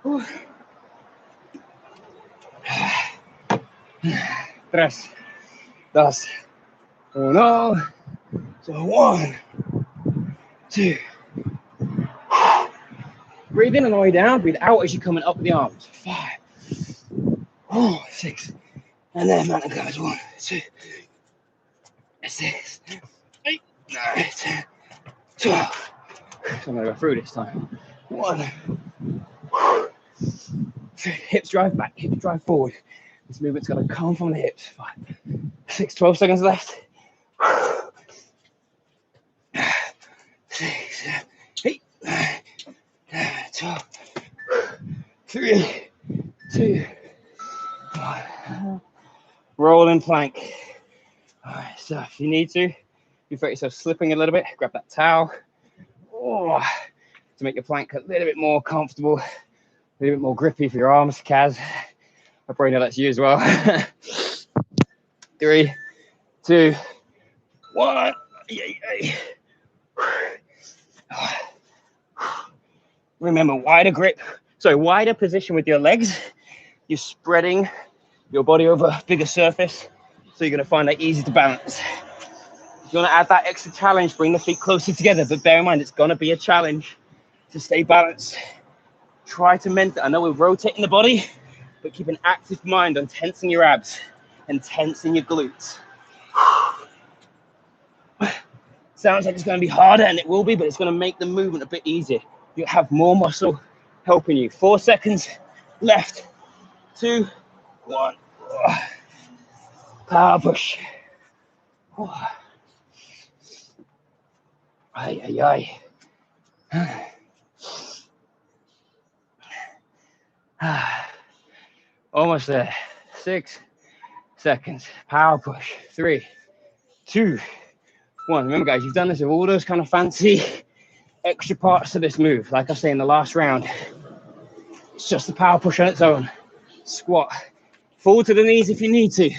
3, 2, 1. So 1, 2. Breathe in on the way down. Breathe out as you're coming up with the arms. 5, 6. And then mountain climbers. 1, 2, 6, 8, 9, 10, 12. So I'm going to go through this time. 1. Hips drive back, hips drive forward. This movement's got to come from the hips. 5, 6, 12 seconds left. 6, 7, 8, 9, 10, 12. 3, 2, 1. Rolling plank. All right, so if you need to, if you feel yourself slipping a little bit, grab that towel. To make your plank a little bit more comfortable, a little bit more grippy for your arms. Kaz, I probably know that's you as well. 3, 2, 1. Remember, wider grip. So wider position with your legs. You're spreading your body over a bigger surface, so you're going to find that easy to balance. If you want to add that extra challenge, bring the feet closer together, but bear in mind it's going to be a challenge to stay balanced. Try to maintain. I know we're rotating the body, but keep an active mind on tensing your abs and tensing your glutes. Sounds like it's going to be harder, and it will be, but it's going to make the movement a bit easier. You'll have more muscle helping you. 4 seconds left. 2, 1. Power push. Ay, ay, ay. Almost there. 6 seconds. Power push. 3, 2, 1. Remember, guys, you've done this with all those kind of fancy extra parts to this move. Like I say in the last round, it's just the power push on its own. Squat. Fall to the knees if you need to.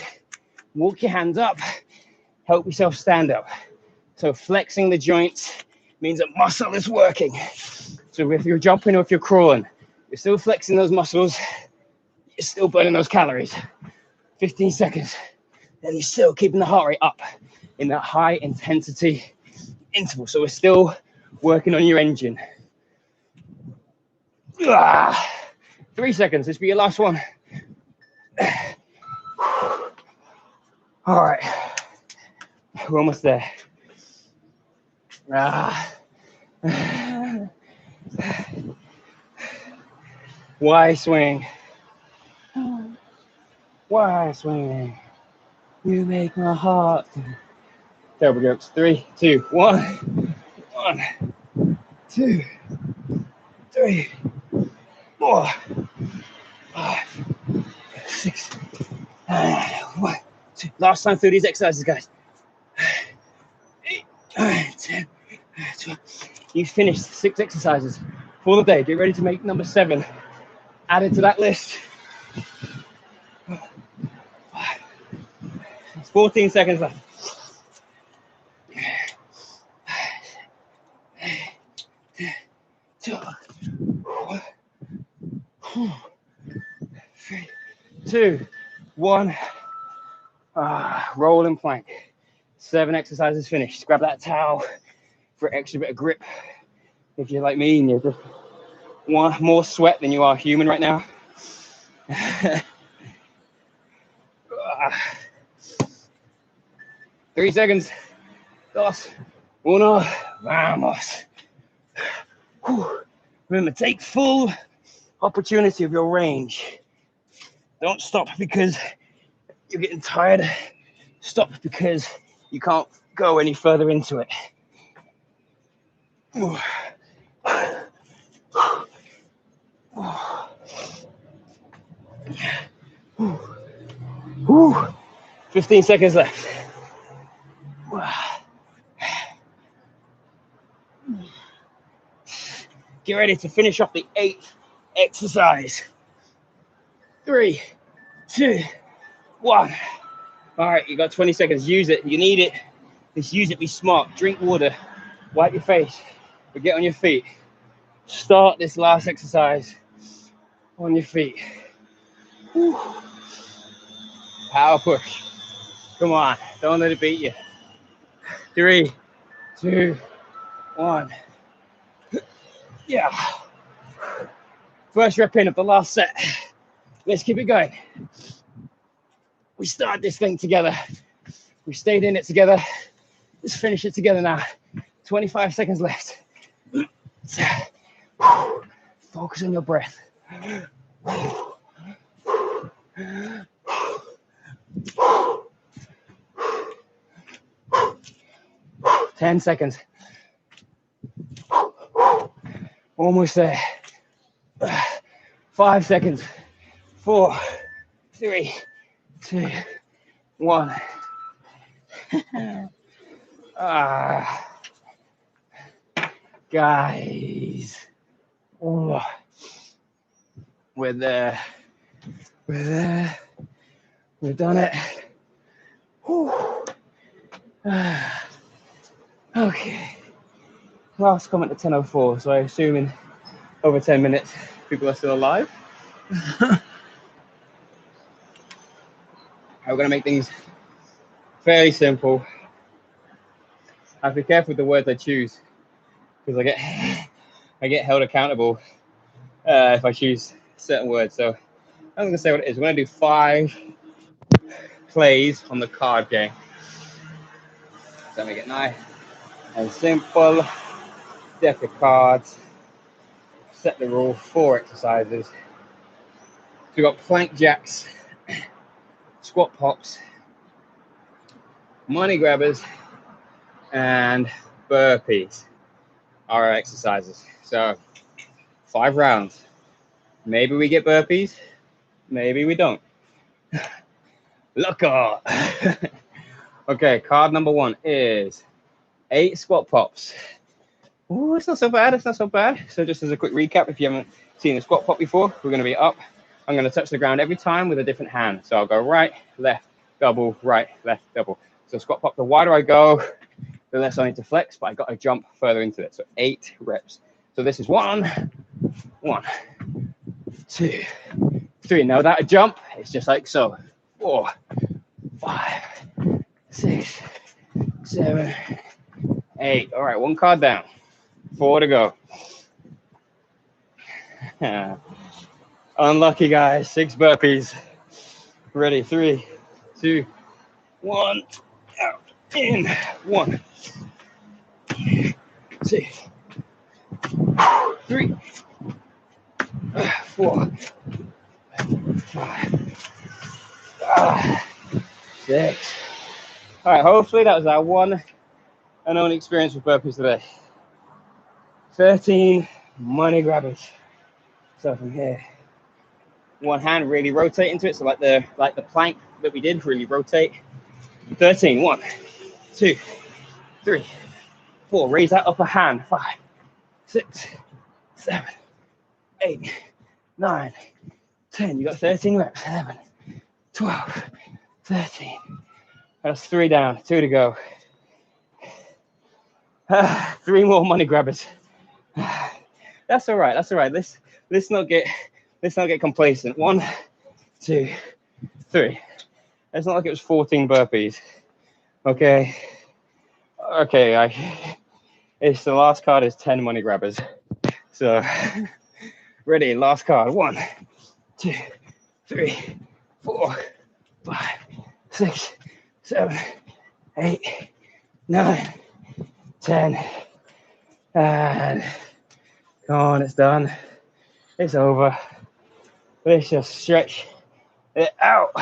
Walk your hands up. Help yourself stand up. So flexing the joints means that muscle is working. So if you're jumping or if you're crawling, you're still flexing those muscles. You're still burning those calories. 15 seconds. Then you're still keeping the heart rate up in that high intensity interval. So we're still working on your engine. 3 seconds. This will be your last one. All right. We're almost there. Y swing. Y swing. You make my heart. Terrible jokes. 3, 2, 1. 1, 2, 3, 4, 5, 6, 1, 2. Last time through these exercises, guys. 8, 9, 10, 12. You've finished 6 exercises for the day. Get ready to make number 7. Add it to that list. 14 seconds left. 2, 3, 2, 1. Rolling plank. 7 exercises finished. Grab that towel for an extra bit of grip. If you're like me and you're just want more sweat than you are human right now, Three seconds. Dos, uno, vamos. Remember, take full opportunity of your range. Don't stop because you're getting tired. Stop because you can't go any further into it. 15 seconds left. Get ready to finish off the 8th exercise. 3, 2, 1. All right, you got 20 seconds. Use it. You need it. Just use it. Be smart. Drink water. Wipe your face. But get on your feet. Start this last exercise on your feet. Whew. Power push. Come on. Don't let it beat you. 3, 2, 1. Yeah. First rep in of the last set. Let's keep it going. We started this thing together. We stayed in it together. Let's finish it together now. 25 seconds left. Focus on your breath. 10 seconds. Almost there. 5 seconds. 4, 3, 2, 1. Guys. Oh. We're there. We're there. We've done it. Okay. Last comment at 10:04, so I assume in over 10 minutes people are still alive. We're going to make things fairly simple. I have to be careful with the words I choose because I get held accountable if I choose certain words. So I'm going to say what it is. We're going to do 5 plays on the card game. So make it nice and simple. Deck of cards. Set the rule. 4 exercises. So we've got plank jacks, squat pops, money grabbers, and burpees are our exercises. So 5 rounds. Maybe we get burpees, maybe we don't. Look out. Okay, card number 1 is 8 squat pops. Oh, it's not so bad, it's not so bad. So just as a quick recap, if you haven't seen a squat pop before, we're going to be up. I'm going to touch the ground every time with a different hand. So I'll go right, left, double, right, left, double. So squat pop, the wider I go, the less I need to flex, but I got to jump further into it. So 8 reps. So this is 1, 2, 3. Now without a jump, it's just like so. 4, 5, 6, 7, 8. All right, 1 card down. 4 to go. Unlucky, guys. 6 burpees. Ready. 3, 2, 1. Out. In. 1, 2, 3, 4, 5, 6. All right. Hopefully that was our one and only experience with burpees today. 13 money grabbers. So from here, one hand really rotate into it. So like the plank that we did, really rotate. 13. 1, 2, 3, 4. Raise that upper hand. 5, 6, 7, 8, 9, 10. You got 13 reps. 11, 12, 13. That's 3 down. 2 to go. 3 more money grabbers. That's all right. That's all right. Let's not get complacent. 1, 2, 3. It's not like it was 14 burpees. Okay. It's the last card is 10 money grabbers. So ready. Last card. 1, 2, 3, 4, 5, 6, 7, 8, 9, 10. And come on, it's done. It's over. Let's just stretch it out.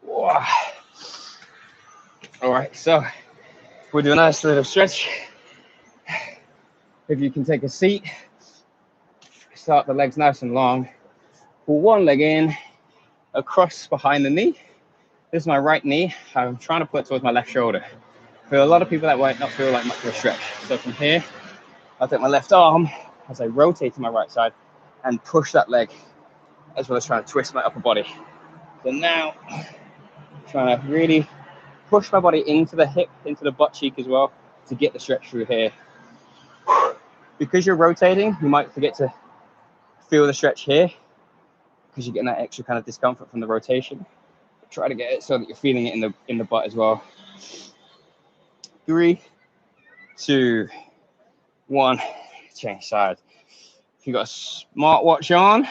Wow. All right, so we'll do a nice little stretch. If you can take a seat, start the legs nice and long. Pull one leg in, across behind the knee. This is my right knee. I'm trying to put it towards my left shoulder. For a lot of people, that might not feel like much of a stretch. So from here, I'll take my left arm as I rotate to my right side and push that leg, as well as trying to twist my upper body. So now, trying to really push my body into the hip, into the butt cheek as well, to get the stretch through here. Because you're rotating, you might forget to feel the stretch here, because you're getting that extra kind of discomfort from the rotation. Try to get it so that you're feeling it in the butt as well. 3, 2, 1. Change sides. If you've got a smartwatch on,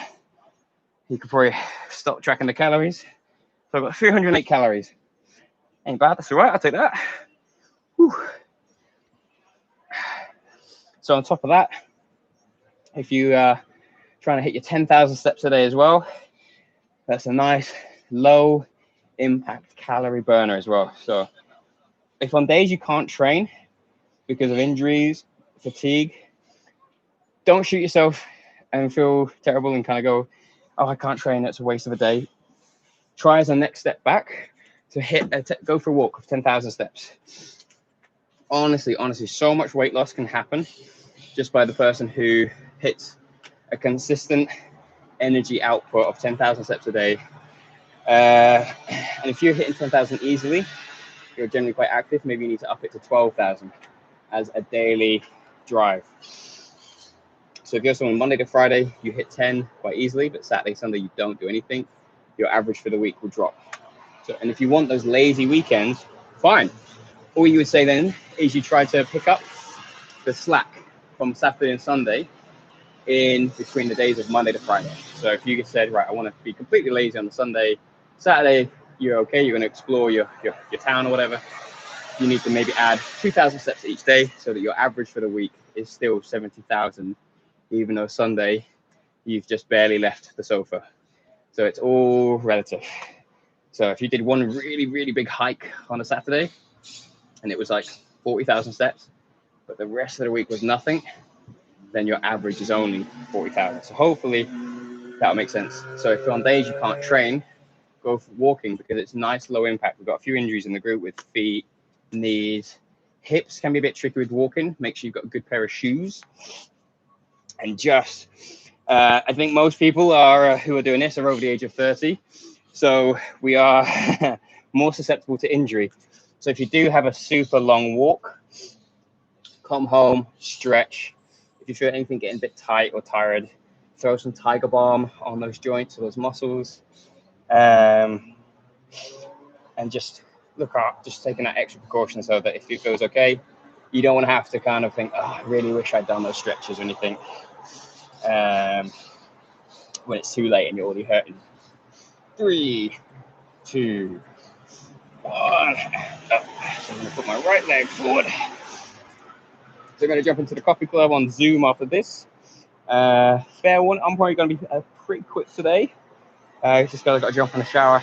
you could probably stop tracking the calories. So I've got 308 calories. Ain't bad, that's all right, I'll take that. Whew. So on top of that, if you are trying to hit your 10,000 steps a day as well, that's a nice low impact calorie burner as well. So if on days you can't train because of injuries, fatigue, don't shoot yourself and feel terrible and kind of go, oh, I can't train, it's a waste of a day. Try as a next step back to go for a walk of 10,000 steps. Honestly, so much weight loss can happen just by the person who hits a consistent energy output of 10,000 steps a day. And if you're hitting 10,000 easily, you're generally quite active. Maybe you need to up it to 12,000 as a daily drive. So if you're someone Monday to Friday, you hit 10 quite easily, but Saturday, Sunday, you don't do anything, your average for the week will drop. So, and if you want those lazy weekends, fine. All you would say then is you try to pick up the slack from Saturday and Sunday in between the days of Monday to Friday. So if you said, right, I want to be completely lazy on the Sunday, Saturday, you're okay, you're going to explore your town or whatever, you need to maybe add 2,000 steps each day so that your average for the week is still 70,000, even though Sunday you've just barely left the sofa. So it's all relative. So if you did one really, really big hike on a Saturday and it was like 40,000 steps, but the rest of the week was nothing, then your average is only 40,000. So hopefully that'll make sense. So if on days you can't train, go for walking because it's nice low impact. We've got a few injuries in the group with feet, knees, hips can be a bit tricky with walking. Make sure you've got a good pair of shoes. And just, I think most people are who are doing this are over the age of 30. So we are more susceptible to injury. So if you do have a super long walk, come home, stretch. If you feel anything getting a bit tight or tired, throw some Tiger Balm on those joints or those muscles. And just look up, just taking that extra precaution so that if it feels okay, you don't want to have to kind of think, oh, I really wish I'd done those stretches or anything when it's too late and you're already hurting. 3, 2, 1. Up. So I'm going to put my right leg forward. So I'm going to jump into the coffee club on Zoom after this. Fair one, I'm probably going to be pretty quick today. Just got to jump in the shower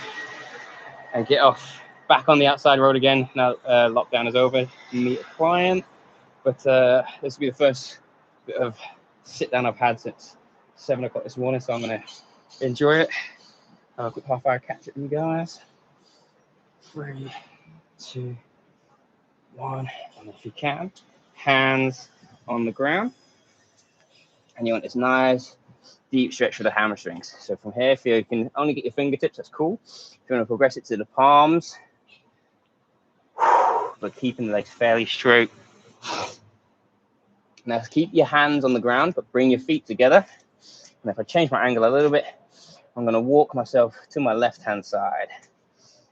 and get off back on the outside road again. Now lockdown is over, meet a client. But this will be the first bit of sit down I've had since 7 o'clock this morning. So I'm going to enjoy it. Have a quick half hour catch up with you guys. 3, 2, 1. And if you can, hands on the ground. And you want this nice deep stretch for the hamstrings. So from here, if you can only get your fingertips, that's cool. If you want to progress it to the palms, but keeping the legs fairly straight. Now keep your hands on the ground, but bring your feet together. And if I change my angle a little bit, I'm going to walk myself to my left-hand side.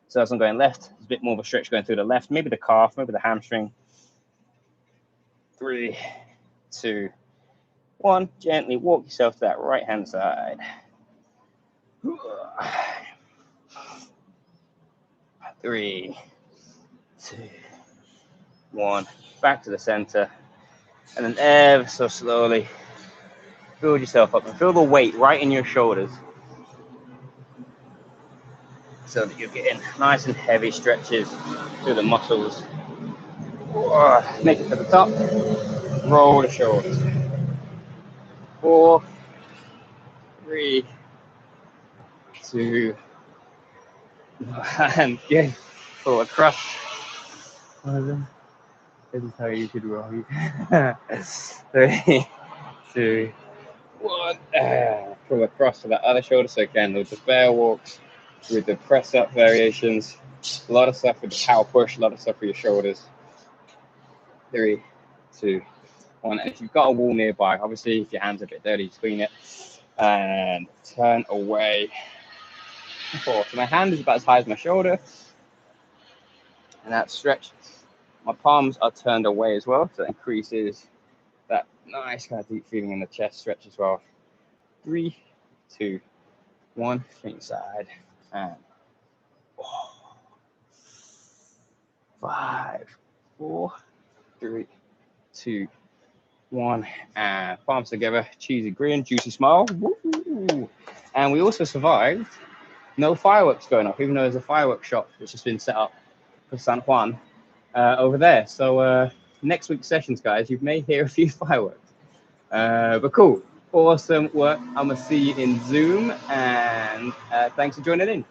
So as I'm going left, there's a bit more of a stretch going through the left, maybe the calf, maybe the hamstring. 3, 2, 1. Gently walk yourself to that right-hand side. 3, 2, 1. Back to the center. And then ever so slowly build yourself up and feel the weight right in your shoulders so that you're getting nice and heavy stretches through the muscles. Make it to the top. Roll the shoulders. 4, 3, 2, and yeah, pull across. This is how you should roll. 3, 2, 1. Pull across to that other shoulder. So again, with the bear walks, with the press up variations, a lot of stuff with the power push, a lot of stuff for your shoulders. 3, 2, 1. And if you've got a wall nearby, obviously if your hand's a bit dirty, just clean it and turn away. 4. So my hand is about as high as my shoulder, and that stretch. My palms are turned away as well, so that increases that nice kind of deep feeling in the chest stretch as well. 3, 2, 1. Inside and 5, 4, 3, 2, 1, and palms together. Cheesy grin, juicy smile. Woo! And we also survived. No fireworks going off, even though there's a fireworks shop which has been set up for San Juan over there. So next week's sessions, guys, you may hear a few fireworks. But cool, awesome work. I'm gonna see you in Zoom, and thanks for joining in.